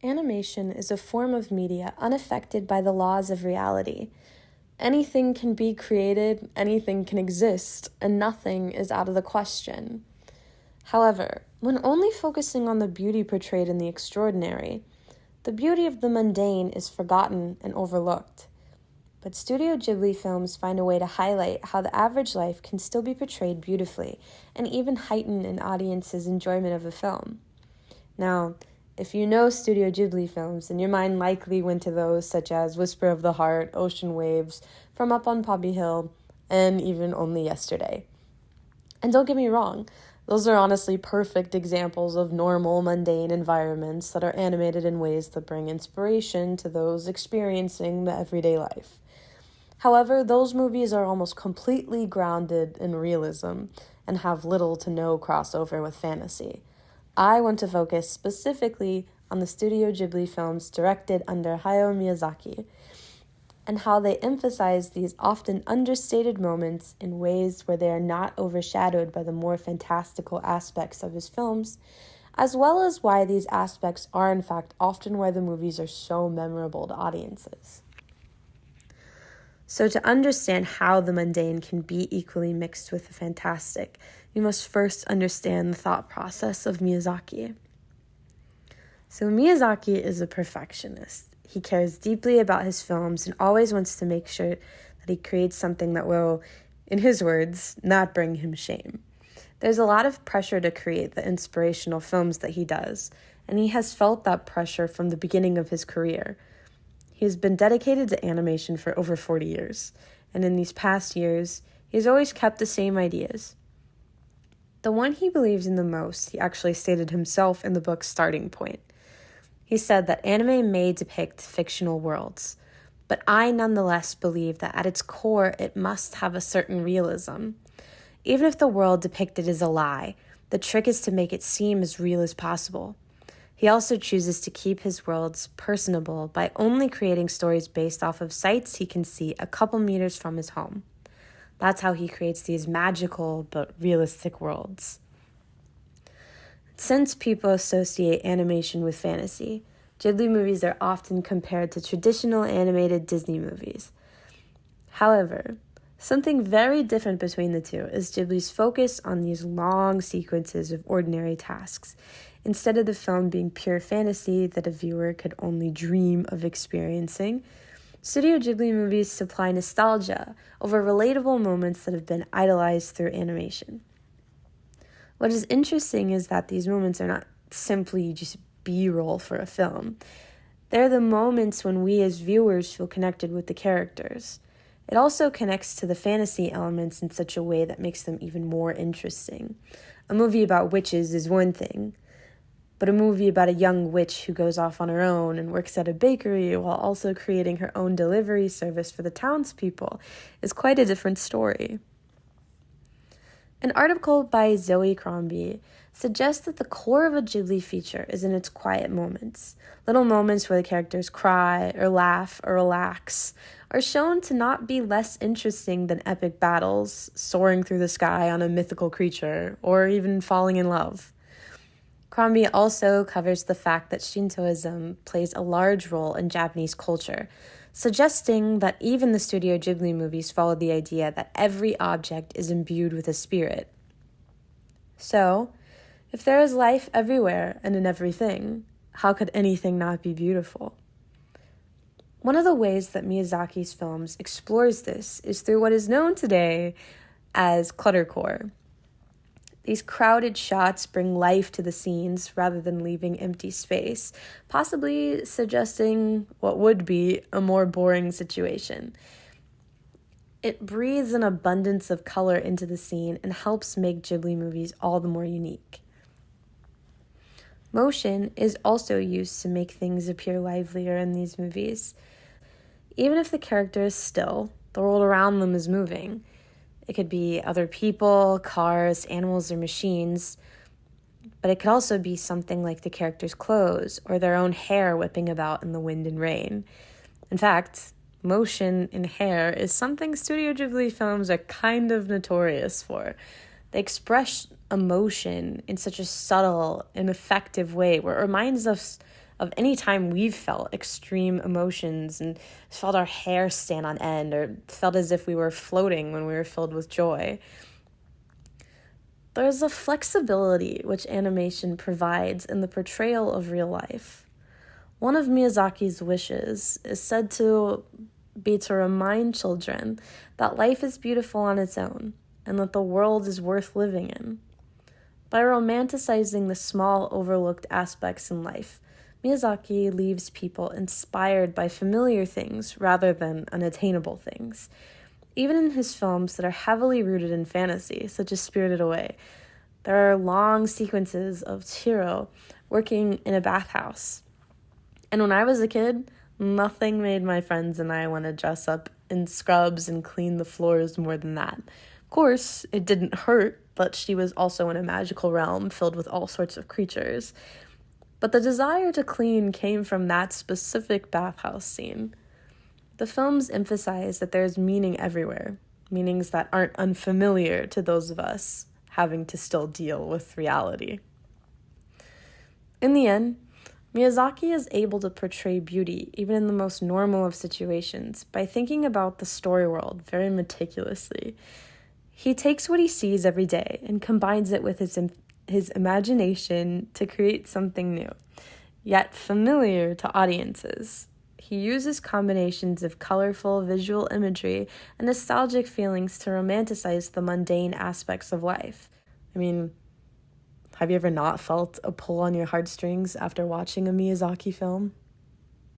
Animation is a form of media unaffected by the laws of reality. Anything can be created, anything can exist, and nothing is out of the question. However, when only focusing on the beauty portrayed in the extraordinary, the beauty of the mundane is forgotten and overlooked. But Studio Ghibli films find a way to highlight how the average life can still be portrayed beautifully and even heighten an audience's enjoyment of a film. Now, if you know Studio Ghibli films, then your mind likely went to those such as Whisper of the Heart, Ocean Waves, From Up on Poppy Hill, and even Only Yesterday. And don't get me wrong, those are honestly perfect examples of normal, mundane environments that are animated in ways that bring inspiration to those experiencing the everyday life. However, those movies are almost completely grounded in realism and have little to no crossover with fantasy. I want to focus specifically on the Studio Ghibli films directed under Hayao Miyazaki and how they emphasize these often understated moments in ways where they are not overshadowed by the more fantastical aspects of his films, as well as why these aspects are in fact often why the movies are so memorable to audiences. So to understand how the mundane can be equally mixed with the fantastic, you must first understand the thought process of Miyazaki. So Miyazaki is a perfectionist. He cares deeply about his films and always wants to make sure that he creates something that will, in his words, not bring him shame. There's a lot of pressure to create the inspirational films that he does, and he has felt that pressure from the beginning of his career. He has been dedicated to animation for over 40 years, and in these past years, he has always kept the same ideas. The one he believes in the most, he actually stated himself in the book Starting Point. He said that anime may depict fictional worlds, but I nonetheless believe that at its core, it must have a certain realism. Even if the world depicted is a lie, the trick is to make it seem as real as possible. He also chooses to keep his worlds personable by only creating stories based off of sights he can see a couple meters from his home. That's how he creates these magical but realistic worlds. Since people associate animation with fantasy, Ghibli movies are often compared to traditional animated Disney movies. However, something very different between the two is Ghibli's focus on these long sequences of ordinary tasks, instead of the film being pure fantasy that a viewer could only dream of experiencing. Studio Ghibli movies supply nostalgia over relatable moments that have been idolized through animation. What is interesting is that these moments are not simply just B-roll for a film. They're the moments when we as viewers feel connected with the characters. It also connects to the fantasy elements in such a way that makes them even more interesting. A movie about witches is one thing, but a movie about a young witch who goes off on her own and works at a bakery while also creating her own delivery service for the townspeople is quite a different story. An article by Zoe Crombie suggests that the core of a Ghibli feature is in its quiet moments. Little moments where the characters cry or laugh or relax are shown to not be less interesting than epic battles, soaring through the sky on a mythical creature, or even falling in love. Crombie also covers the fact that Shintoism plays a large role in Japanese culture, suggesting that even the Studio Ghibli movies followed the idea that every object is imbued with a spirit. So, if there is life everywhere and in everything, how could anything not be beautiful? One of the ways that Miyazaki's films explores this is through what is known today as cluttercore. These crowded shots bring life to the scenes rather than leaving empty space, possibly suggesting what would be a more boring situation. It breathes an abundance of color into the scene and helps make Ghibli movies all the more unique. Motion is also used to make things appear livelier in these movies. Even if the character is still, the world around them is moving. It could be other people, cars, animals, or machines, but it could also be something like the character's clothes or their own hair whipping about in the wind and rain. In fact, motion in hair is something Studio Ghibli films are kind of notorious for. They express emotion in such a subtle and effective way where it reminds us of any time we've felt extreme emotions and felt our hair stand on end or felt as if we were floating when we were filled with joy. There's a flexibility which animation provides in the portrayal of real life. One of Miyazaki's wishes is said to be to remind children that life is beautiful on its own and that the world is worth living in. By romanticizing the small, overlooked aspects in life, Miyazaki leaves people inspired by familiar things rather than unattainable things. Even in his films that are heavily rooted in fantasy, such as Spirited Away, there are long sequences of Chihiro working in a bathhouse. And when I was a kid, nothing made my friends and I want to dress up in scrubs and clean the floors more than that. Of course, it didn't hurt, but she was also in a magical realm filled with all sorts of creatures. But the desire to clean came from that specific bathhouse scene. The films emphasize that there's meaning everywhere, meanings that aren't unfamiliar to those of us having to still deal with reality. In the end, Miyazaki is able to portray beauty even in the most normal of situations by thinking about the story world very meticulously. He takes what he sees every day and combines it with his imagination to create something new, yet familiar to audiences. He uses combinations of colorful visual imagery and nostalgic feelings to romanticize the mundane aspects of life. I mean, have you ever not felt a pull on your heartstrings after watching a Miyazaki film?